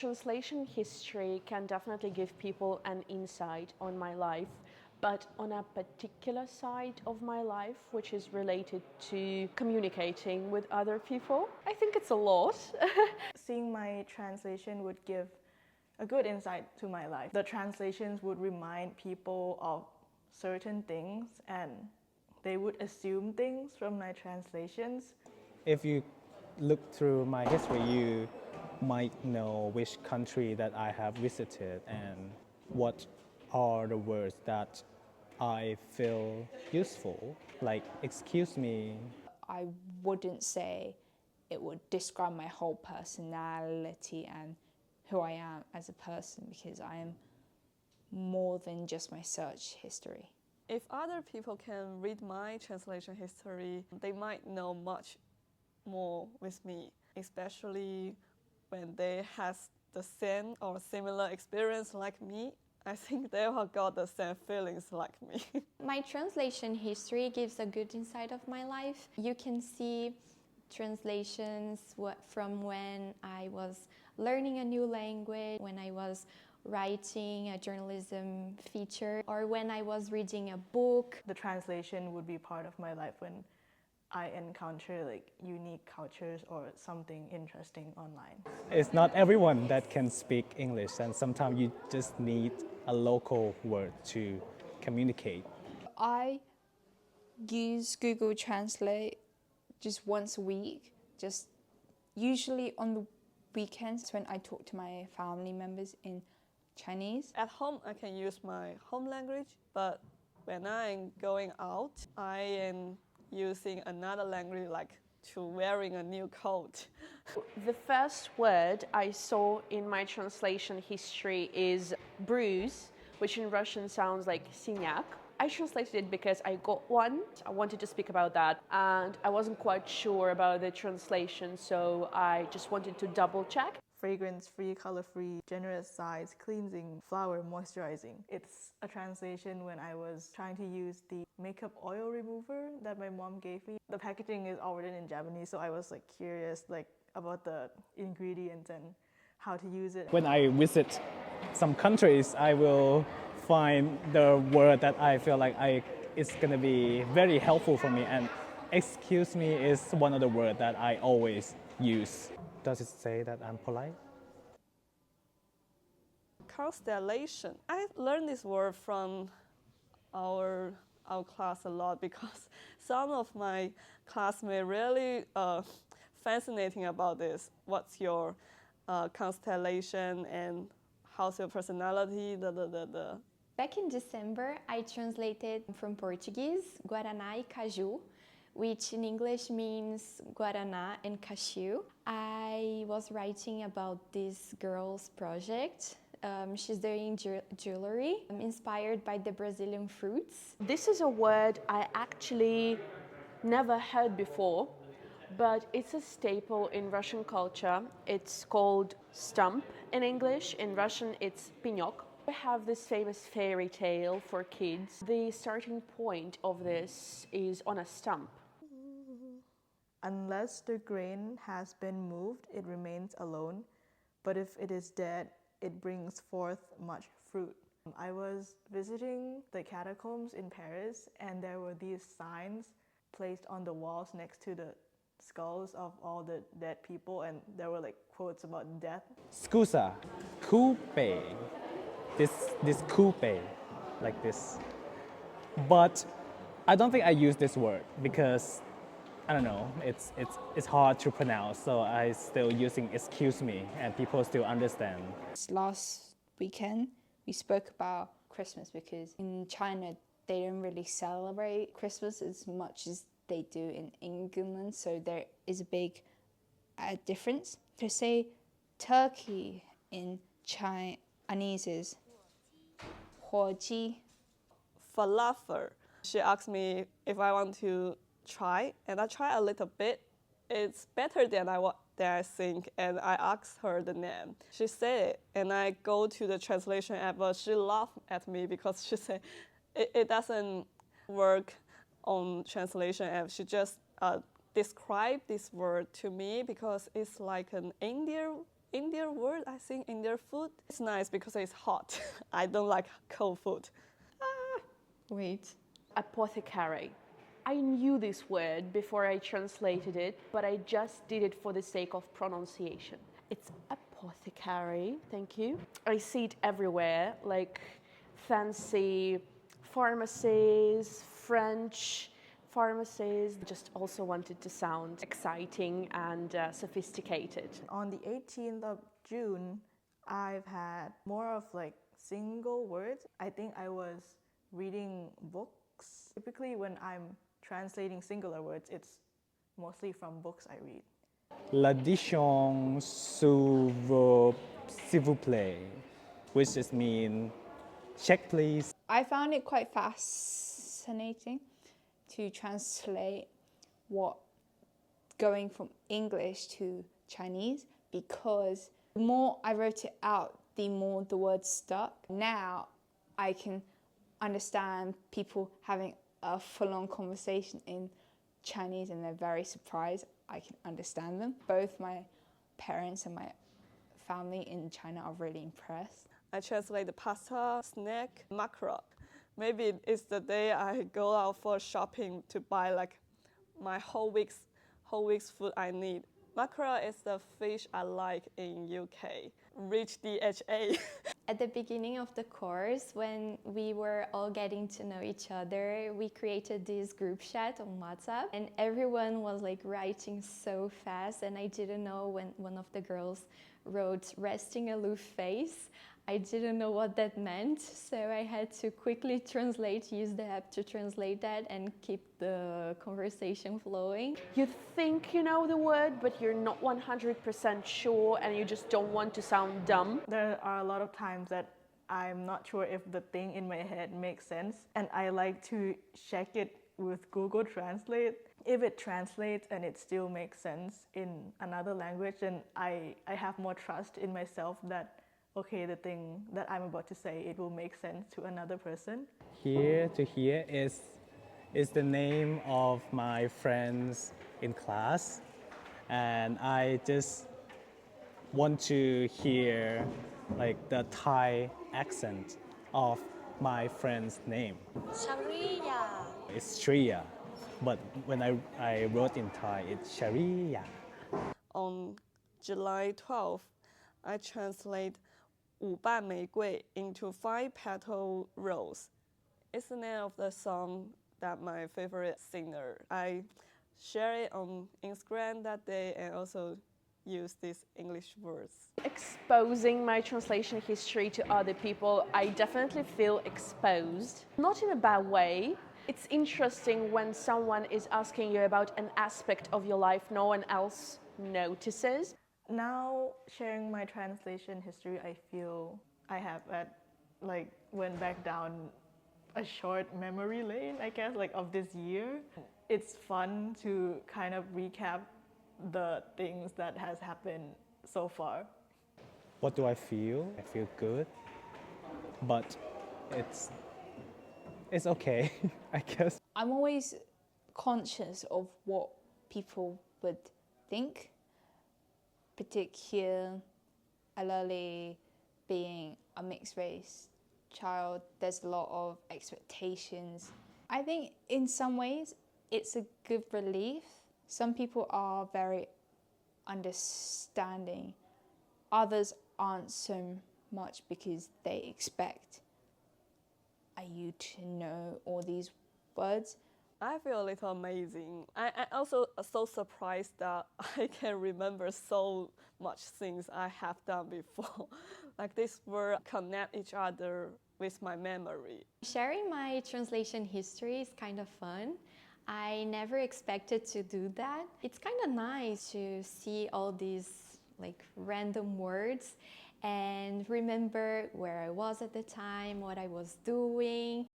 Translation history can definitely give people an insight on my life, but on a particular side of my life, which is related to communicating with other people, I think it's a lot. Seeing my translation would give a good insight to my life. The translations would remind people of certain things and they would assume things from my translations. If you look through my history, you might know which country that I have visited and what are the words that I feel useful, like excuse me. I wouldn't say it would describe my whole personality and who I am as a person, because I am more than just my search history. If other people can read my translation history, they might know much more with me, especially when they has the same or similar experience like me. I think they have got the same feelings like me. My translation history gives a good insight of my life. You can see translations from when I was learning a new language, when I was writing a journalism feature, or when I was reading a book. The translation would be part of my life when I encounter like unique cultures or something interesting online. It's not everyone that can speak English, and sometimes you just need a local word to communicate. I use Google Translate just once a week, just usually on the weekends when I talk to my family members in Chinese. At home, I can use my home language, but when I'm going out, I am using another language, like to wearing a new coat. The first word I saw in my translation history is bruise, which in Russian sounds like синяк. I translated it because I got one. I wanted to speak about that, and I wasn't quite sure about the translation, so I just wanted to double check. Fragrance-free, color-free, generous size, cleansing, flower, moisturizing. It's a translation when I was trying to use the makeup oil remover that my mom gave me. The packaging is all written in Japanese, so I was like curious about the ingredients and how to use it. When I visit some countries, I will find the word that I feel like it's gonna be very helpful for me, and excuse me is one of the words that I always use. Does it say that I'm polite? Constellation. I learned this word from our class a lot because some of my classmates really fascinating about this. What's your constellation and how's your personality? Back in December, I translated from Portuguese Guaraná e Caju, which in English means Guaraná and cashew. I was writing about this girl's project. She's doing jewelry inspired by the Brazilian fruits. This is a word I actually never heard before, but it's a staple in Russian culture. It's called stump in English. In Russian, it's пенёк. We have this famous fairy tale for kids. The starting point of this is on a stump. Unless the grain has been moved, it remains alone, but if it is dead, it brings forth much fruit. I was visiting the catacombs in Paris, and there were these signs placed on the walls next to the skulls of all the dead people, and there were like quotes about death. Scusa, coupe, this coupe, like this. But I don't think I use this word because I don't know, it's hard to pronounce, so I still using excuse me and people still understand. Last weekend, we spoke about Christmas because in China, they don't really celebrate Christmas as much as they do in England, so there is a big difference. To say turkey in Chinese is 火鸡. Falafel. She asked me if I want to try, and I try a little bit. It's better than I think, and I asked her the name. She said it, and I go to the translation app, but she laughed at me because she said it doesn't work on translation app. She just described this word to me because it's like an Indian Indian word, I think Indian food. It's nice because it's hot. I don't like cold food. Wait. Apothecary. I knew this word before I translated it, but I just did it for the sake of pronunciation. It's apothecary, thank you. I see it everywhere, like fancy pharmacies, French pharmacies. Just also wanted to sound exciting and sophisticated. On the 18th of June, I've had more of like single words. I think I was reading books. Typically, when I'm translating singular words, it's mostly from books I read. L'addition s'il vous plaît, which just mean check please. I found it quite fascinating to translate what going from English to Chinese, because the more I wrote it out, the more the words stuck. Now I can understand people having a full-on conversation in Chinese and they're very surprised I can understand them. Both my parents and my family in China are really impressed. I translate the pasta, snack, macaron. Maybe it's the day I go out for shopping to buy like my whole week's food I need. Macaron is the fish I like in UK. Rich DHA. At the beginning of the course, when we were all getting to know each other, we created this group chat on WhatsApp, and everyone was like writing so fast, and I didn't know when one of the girls wrote resting aloof face. I didn't know what that meant, so I had to quickly translate, use the app to translate that and keep the conversation flowing. You think you know the word, but you're not 100% sure and you just don't want to sound dumb. There are a lot of times that I'm not sure if the thing in my head makes sense, and I like to check it with Google Translate. If it translates and it still makes sense in another language, then I have more trust in myself that okay, the thing that I'm about to say, it will make sense to another person. Here to here is the name of my friends in class, and I just want to hear like the Thai accent of my friend's name. Sharia. It's Shriya, but when I wrote in Thai, it's Sharia. On July 12th, I translate 五瓣玫瑰 into 5 petal rose. It's the name of the song that my favorite singer. I share it on Instagram that day and also use these English words. Exposing my translation history to other people, I definitely feel exposed. Not in a bad way. It's interesting when someone is asking you about an aspect of your life no one else notices. Now, sharing my translation history, I feel I have went back down a short memory lane, I guess, like of this year. It's fun to kind of recap the things that has happened so far. What do I feel? I feel good, but it's okay, I guess. I'm always conscious of what people would think, particularly being a mixed race child. There's a lot of expectations. I think in some ways it's a good relief. Some people are very understanding. Others aren't so much because they expect you to know all these words. I feel a little amazing. I also so surprised that I can remember so much things I have done before. Like this word connect each other with my memory. Sharing my translation history is kind of fun. I never expected to do that. It's kind of nice to see all these like random words and remember where I was at the time, what I was doing.